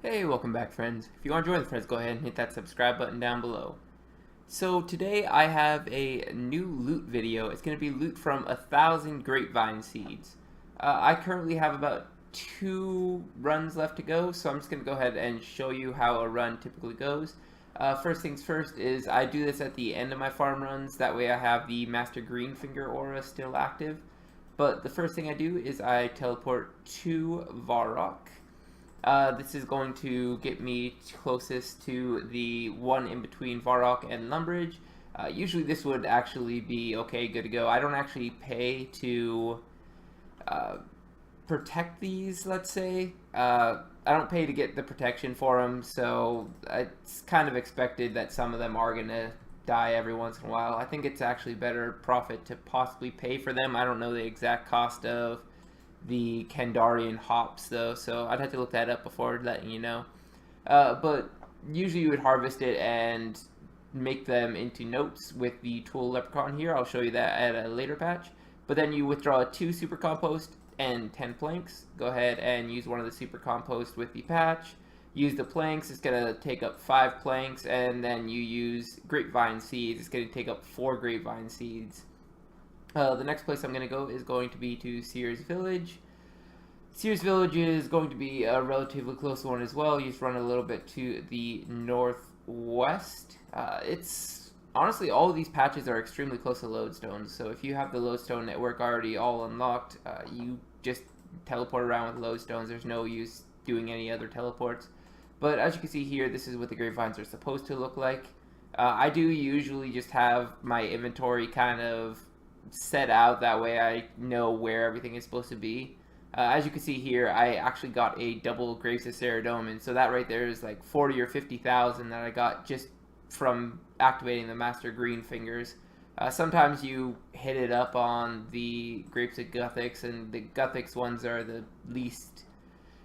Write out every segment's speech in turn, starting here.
Hey, welcome back, friends. If you want to join the friends, go ahead and hit that subscribe button down below. So today I have a new loot video. It's going to be loot from 1,000 grapevine seeds. I currently have about 2 runs left to go, so I'm just going to go ahead and show you how a run typically goes. First things first is I do this at the end of my farm runs. That way I have the Master Greenfinger aura still active. But the first thing I do is I teleport to Varrock. This is going to get me closest to the one in between Varrock and Lumbridge. Usually this would actually be okay, good to go. I don't actually pay to uh, protect these, let's say. I don't pay to get the protection for them, so it's kind of expected that some of them are going to die every once in a while. I think it's actually better profit to possibly pay for them. I don't know the exact cost of the Kandarian hops though, so I'd have to look that up before letting you know. But usually you would harvest it and make them into notes with the tool leprechaun here. I'll show you that at a later patch. But then you withdraw 2 super compost and 10 planks. Go ahead and use one of the super compost with the patch. Use the planks, it's going to take up 5 planks, and then you use grapevine seeds, it's going to take up 4 grapevine seeds. The next place I'm going to go is going to be to Sears Village. Sears Village is going to be a relatively close one as well. You just run a little bit to the northwest. It's honestly, all of these patches are extremely close to lodestones, so if you have the lodestone network already all unlocked, you just teleport around with lodestones. There's no use doing any other teleports. But as you can see here, this is what the grapevines are supposed to look like. I do usually just have my inventory kind of set out, that way I know where everything is supposed to be. As you can see here, I actually got a double Graves of Ceradomin, so that right there is like 40 or 50,000 that I got just from activating the Master Green Fingers. Sometimes you hit it up on the Grapes of Guthix, and the Guthix ones are the least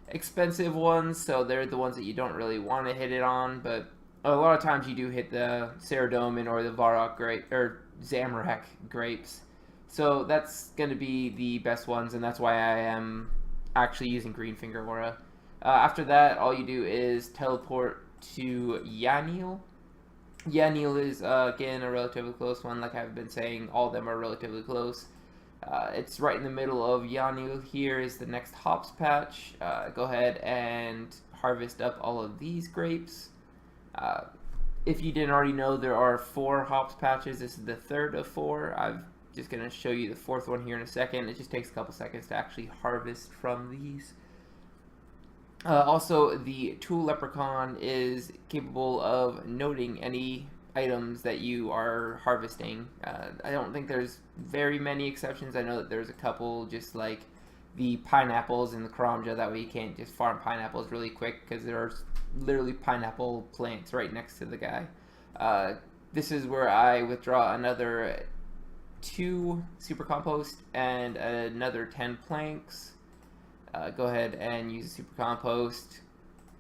expensive ones, so they're the ones that you don't really want to hit it on, but a lot of times you do hit the Ceradomin or the Varrock grape or Zamorak grapes. So that's going to be the best ones, and that's why I am actually using Greenfinger Aura. After that, all you do is teleport to Yanil. Yanil is, again, a relatively close one. Like I've been saying, all of them are relatively close. It's right in the middle of Yanil. Here is the next hops patch. Go ahead and harvest up all of these grapes. If you didn't already know, there are 4 hops patches. This is the third of 4. I'm just going to show you the 4th one here in a second. It just takes a couple seconds to actually harvest from these. Also, the tool leprechaun is capable of noting any items that you are harvesting. I don't think there's very many exceptions. I know that there's a couple, just like the pineapples in the Karamja. That way you can't just farm pineapples really quick because there's literally pineapple plants right next to the guy. This is where I withdraw another 2 super compost and another 10 planks. Go ahead and use the super compost,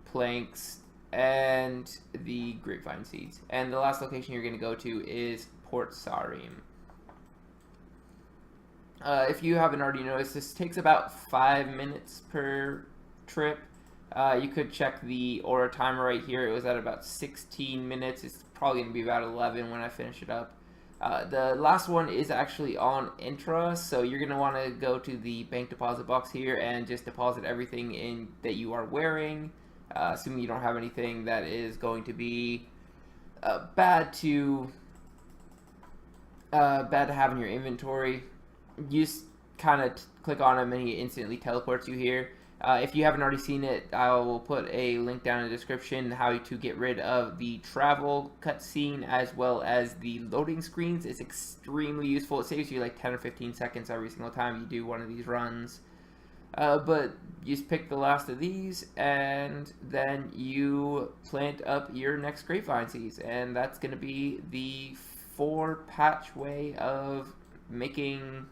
planks, and the grapevine seeds. And the last location you're going to go to is Port Sarim. If you haven't already noticed, this takes about 5 minutes per trip. You could check the aura timer right here. It was at about 16 minutes. It's probably going to be about 11 when I finish it up. The last one is actually on Intra, so you're going to want to go to the bank deposit box here and just deposit everything in that you are wearing, assuming you don't have anything that is going to be bad to have in your inventory. You just kind of click on him and he instantly teleports you here. If you haven't already seen it, I will put a link down in the description how to get rid of the travel cutscene as well as the loading screens. It's extremely useful. It saves you like 10 or 15 seconds every single time you do one of these runs. But you just pick the last of these and then you plant up your next grapevine seeds, and that's going to be the 4-patch way of making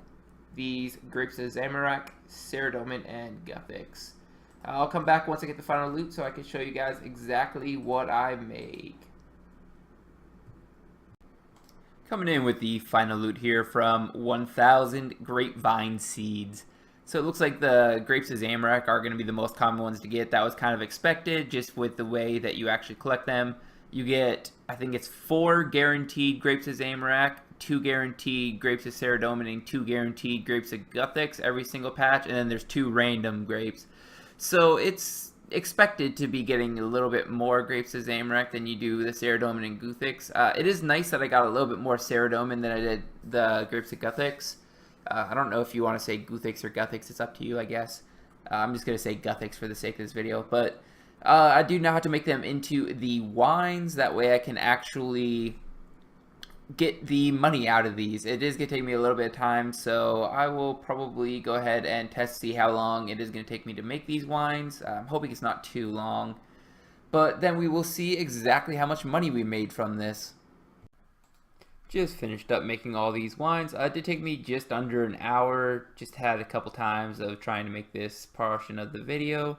these grapes of Zamorak, Ceradomin, and Guthix. I'll come back once I get the final loot so I can show you guys exactly what I make. Coming in with the final loot here from 1,000 grapevine seeds. So it looks like the grapes of Zamorak are going to be the most common ones to get. That was kind of expected just with the way that you actually collect them. You get, I think it's 4 guaranteed grapes of Zamorak, 2 guaranteed grapes of Ceradomin, and 2 guaranteed grapes of Guthix every single patch, and then there's 2 random grapes. So it's expected to be getting a little bit more grapes of Zamorak than you do the Ceradomin and Guthix. It is nice that I got a little bit more Ceradomin than I did the grapes of Guthix. I don't know if you want to say Guthix or Guthix. It's up to you, I guess. I'm just going to say Guthix for the sake of this video. But I do now have to make them into the wines. That way I can actually get the money out of these. It is going to take me a little bit of time, so I will probably go ahead and test, see how long it is going to take me to make these wines. I'm hoping it's not too long. But then we will see exactly how much money we made from this. Just finished up making all these wines. It did take me just under an hour. Just had a couple times of trying to make this portion of the video.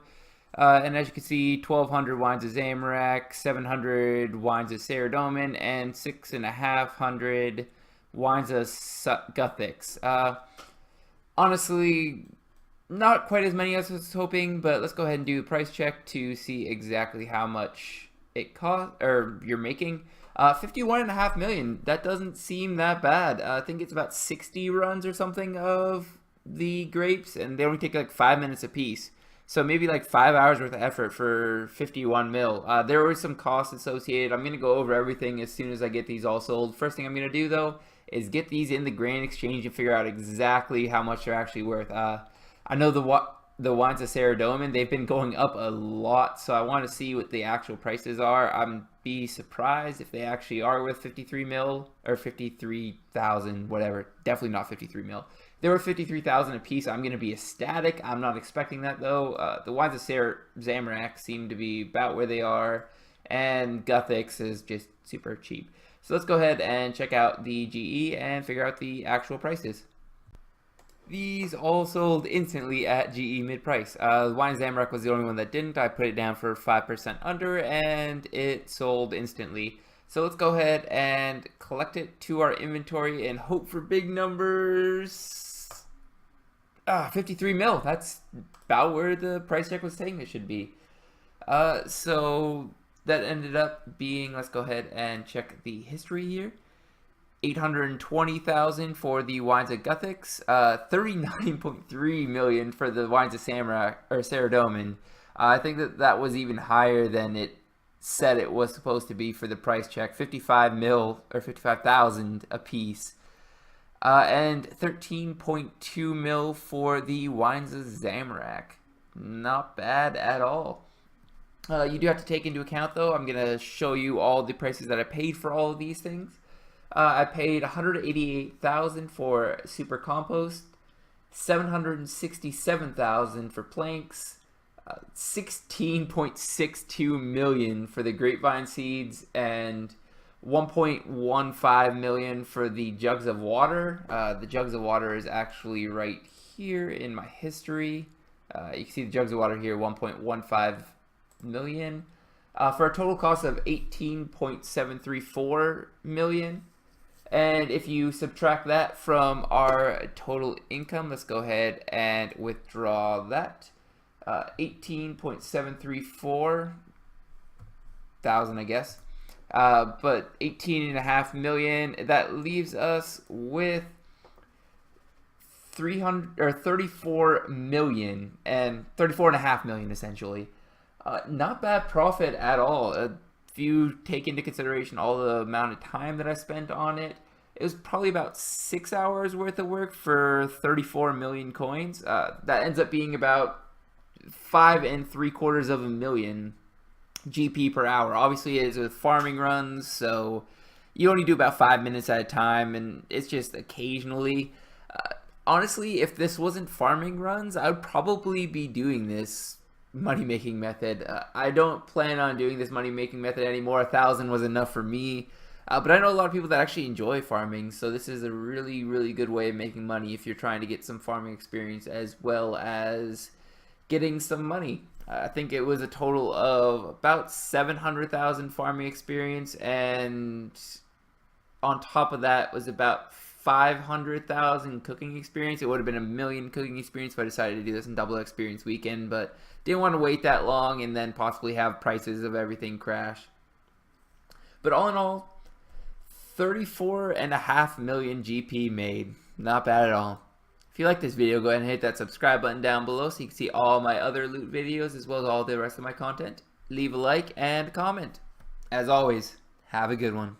And as you can see, 1,200 wines of Zamorak, 700 wines of Ceradomin, and 6,500 wines of Guthix. Honestly, not quite as many as I was hoping, but let's go ahead and do a price check to see exactly how much it cost, or you're making. 51.5 million. That doesn't seem that bad. I think it's about 60 runs or something of the grapes, and they only take like 5 minutes a piece. So maybe like 5 hours worth of effort for 51 mil. There were some costs associated. I'm going to go over everything as soon as I get these all sold. First thing I'm going to do though is get these in the grain exchange and figure out exactly how much they're actually worth. I know the wines of Ceradomin, they've been going up a lot, so I want to see what the actual prices are. I'm be surprised if they actually are worth 53 mil or 53,000, whatever. Definitely not 53 mil. They were 53,000 a piece. I'm going to be ecstatic. I'm not expecting that though. The wines of Zamorak seem to be about where they are, and Guthix is just super cheap. So let's go ahead and check out the GE and figure out the actual prices. These all sold instantly at GE mid-price. The wine Zamorak was the only one that didn't. I put it down for 5% under, and it sold instantly. So let's go ahead and collect it to our inventory and hope for big numbers. 53 mil. That's about where the price check was saying it should be. So that ended up being, let's go ahead and check the history here. 820,000 for the wines of Guthix, 39.3 million for the wines of Zamorak or Ceradomin. I think that was even higher than it said it was supposed to be for the price check. 55 mil or 55,000 a piece, and 13.2 mil for the wines of Zamorak. Not bad at all. You do have to take into account though. I'm gonna show you all the prices that I paid for all of these things. I paid 188,000 for super compost, 767,000 for planks, 16.62 million for the grapevine seeds, and 1.15 million for the jugs of water. The jugs of water is actually right here in my history. You can see the jugs of water here, 1.15 million, for a total cost of 18.734 million. And if you subtract that from our total income, let's go ahead and withdraw that. 18.734 thousand, I guess. But 18.5 million. That leaves us with 34 million and 34.5 million essentially. Not bad profit at all. If you take into consideration all the amount of time that I spent on it, it was probably about 6 hours worth of work for 34 million coins. That ends up being about 5 3/4 million GP per hour. Obviously, it is with farming runs, so you only do about 5 minutes at a time, and it's just occasionally. Honestly, if this wasn't farming runs, I would probably be doing this money-making method. I don't plan on doing this money-making method anymore. 1,000 was enough for me. But I know a lot of people that actually enjoy farming, so this is a really, really good way of making money if you're trying to get some farming experience as well as getting some money. I think it was a total of about 700,000 farming experience, and on top of that was about 500,000 cooking experience. It would have been 1,000,000 cooking experience if I decided to do this in double experience weekend, but didn't want to wait that long and then possibly have prices of everything crash. But all in all, 34.5 million GP made. Not bad at all. If you like this video, go ahead and hit that subscribe button down below so you can see all my other loot videos as well as all the rest of my content. Leave a like and comment. As always, have a good one.